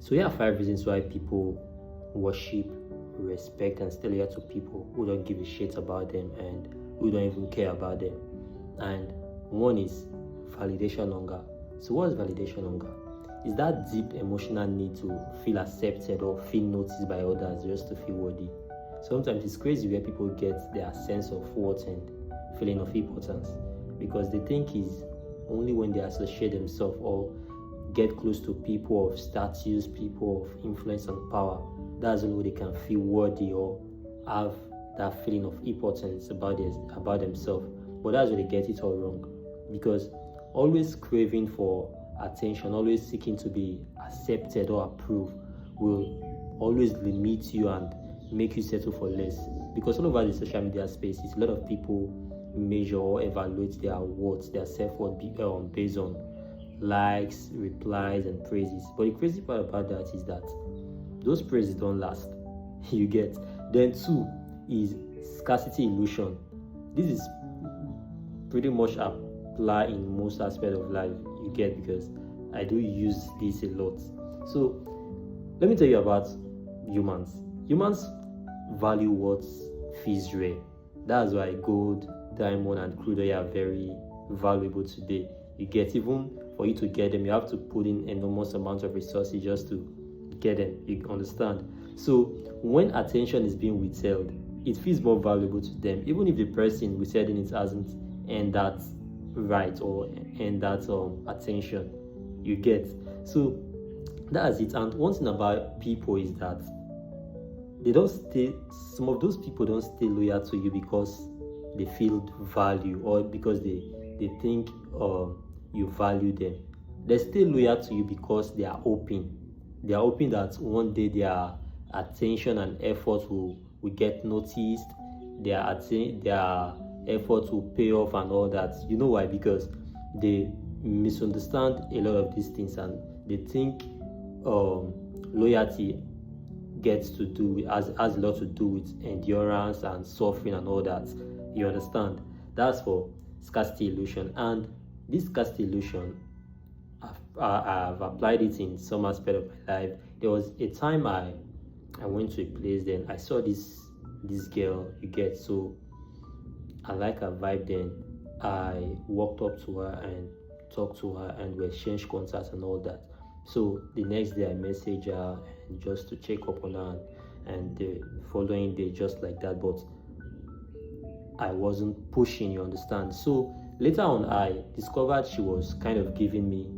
So here are 5 reasons why people worship, respect, and stay loyal to people who don't give a shit about them and who don't even care about them. And one is validation hunger. So what is validation hunger? Is that deep emotional need to feel accepted or feel noticed by others just to feel worthy. Sometimes it's crazy where people get their sense of worth and feeling of importance because they think it's only when they associate themselves or get close to people of status, people of influence and power, that's when they can feel worthy or have that feeling of importance about themselves. But that's where they get it all wrong, because always craving for attention, always seeking to be accepted or approved will always limit you and make you settle for less. Because all over the social media spaces, a lot of people measure or evaluate their worth, their self-worth based on likes, replies, and praises. But the crazy part about that is that those praises don't last. You get. Then 2 is scarcity illusion. This is pretty much apply in most aspects of life, you get, because I do use this a lot. So let me tell you about humans. Humans value what feels rare. That's why gold, diamond, and crude oil are very valuable today. You get, even for you to get them, you have to put in enormous amount of resources just to get them. You understand? So when attention is being withheld, it feels more valuable to them, even if the person withholding it hasn't earned that right or earned that attention. You get. So that's it. And one thing about people is that they don't stay. Some of those people don't stay loyal to you because they feel value or because they think you value them. They stay loyal to you because they are hoping. They are hoping that one day their attention and effort will get noticed. Their effort will pay off and all that. You know why? Because they misunderstand a lot of these things and they think loyalty has a lot to do with endurance and suffering and all that. You understand? That's for scarcity illusion. And this scarcity illusion, I've applied it in some aspect of my life. There was a time I went to a place, then I saw this girl, you get, so I like her vibe. Then I walked up to her and talked to her and we exchanged contacts and all that. So the next day I messaged her and just to check up on her, and the following day just like that, but I wasn't pushing, you understand? So later on I discovered she was kind of giving me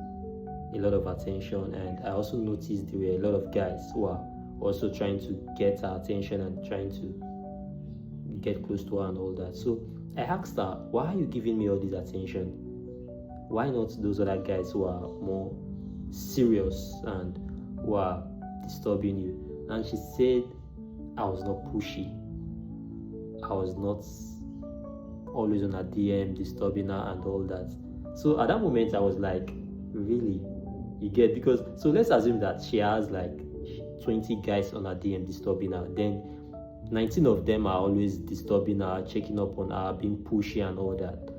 a lot of attention, and I also noticed there were a lot of guys who are also trying to get her attention and trying to get close to her and all that. So I asked her, why are you giving me all this attention? Why not those other guys who are more serious and who are disturbing you? And she said, I was not pushy. I was not always on her DM disturbing her and all that. So at that moment I was like, really? You get? Because so let's assume that she has like 20 guys on her DM disturbing her, then 19 of them are always disturbing her, checking up on her, being pushy and all that.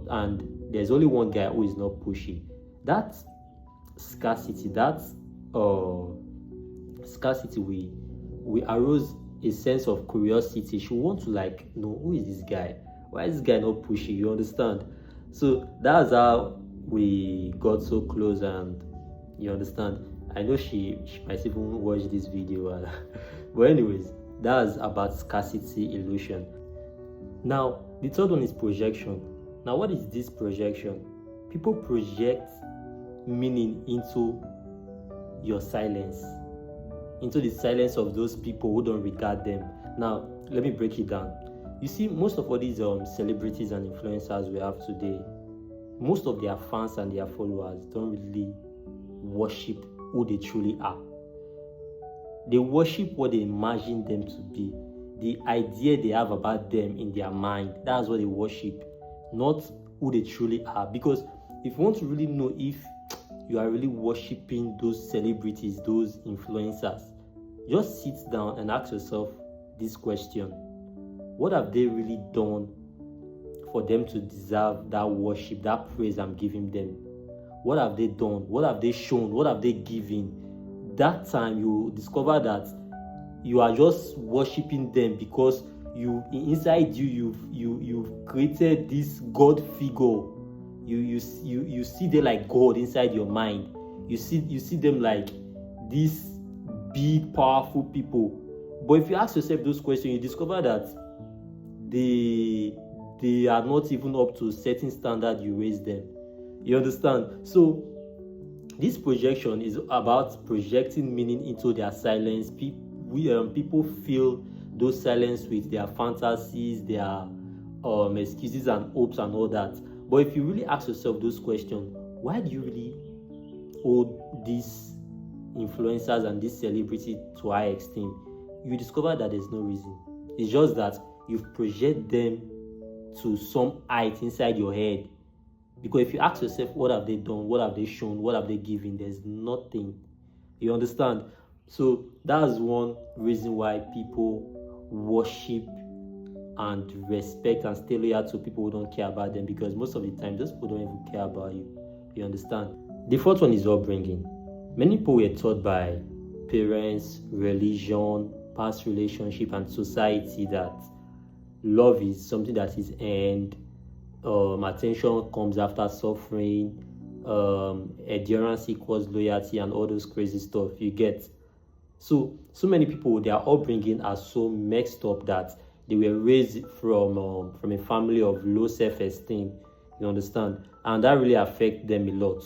And there's only one guy who is not pushy. That scarcity, we arouse a sense of curiosity. She want to like know, who is this guy? Why is this guy not pushy? You understand? So that's how we got so close, and you understand. I know she might even watch this video. But anyways, that's about scarcity illusion. Now, the third one is projection. Now, what is this projection? People project meaning into your silence, into the silence of those people who don't regard them. Now, let me break it down. You see, most of all these celebrities and influencers we have today, most of their fans and their followers don't really worship who they truly are. They worship what they imagine them to be, the idea they have about them in their mind. That's what they worship, not who they truly are. Because if you want to really know if you are really worshiping those celebrities, those influencers, just sit down and ask yourself this question: what have they really done for them to deserve that worship, that praise I'm giving them? What have they done? What have they shown? What have they given that time you discover that you are just worshiping them because inside you've created this God figure. You see them like God inside your mind. You see them like these big powerful people. But if you ask yourself those questions, you discover that they are not even up to a certain standard you raise them. You understand? So this projection is about projecting meaning into their silence. People fill those silence with their fantasies, their excuses and hopes and all that. But if you really ask yourself those questions, why do you really hold these influencers and this celebrity to high esteem? You discover that there's no reason. It's just that you've projected them to some height inside your head. Because if you ask yourself, what have they done? What have they shown? What have they given? There's nothing. You understand? So that's one reason why people worship and respect and stay loyal to people who don't care about them, because most of the time those people don't even care about you. You understand? The fourth one is upbringing. Many people were taught by parents, religion, past relationship, and society that love is something that is earned. Attention comes after suffering. Endurance equals loyalty, and all those crazy stuff you get. So many people, their upbringing are so messed up that they were raised from a family of low self-esteem. You understand? And that really affects them a lot.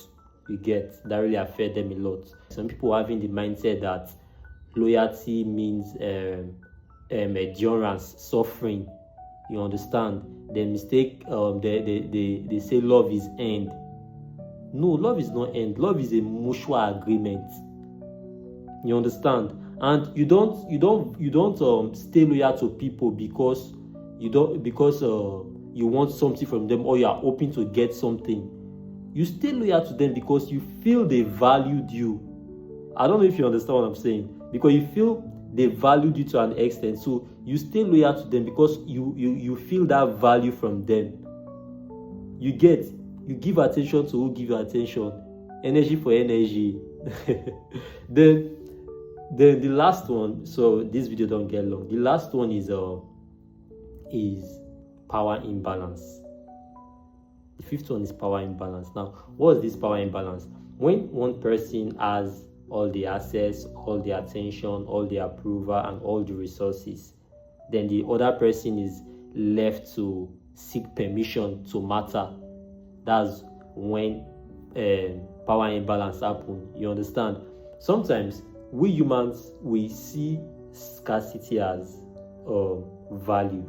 You get? That really affects them a lot. Some people having the mindset that loyalty means endurance, suffering. You understand? They mistake. They say love is end. No, love is not end. Love is a mutual agreement. You understand? And you don't stay loyal to people because you want something from them, or you are hoping to get something. You stay loyal to them because you feel they valued you. I don't know if you understand what I'm saying. Because you feel they valued you to an extent, so you stay loyal to them because you feel that value from them. You give attention to who give you attention. Energy for energy. Then the last one, so this video don't get long. The last one is power imbalance. The fifth one is power imbalance. Now, what is this power imbalance? When one person has all the access, all the attention, all the approval, and all the resources, then the other person is left to seek permission to matter. That's when power imbalance happens. You understand? Sometimes we humans, we see scarcity as value.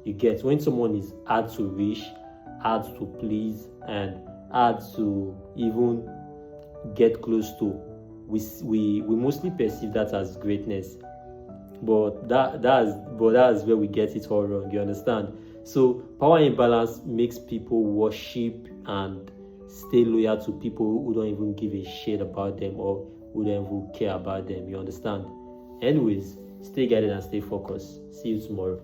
You get? When someone is hard to reach, hard to please, and hard to even get close to, we mostly perceive that as greatness. But that's where we get it all wrong. You understand? So power imbalance makes people worship and stay loyal to people who don't even give a shit about them, or who don't even care about them. You understand? Anyways, stay guided and stay focused. See you tomorrow.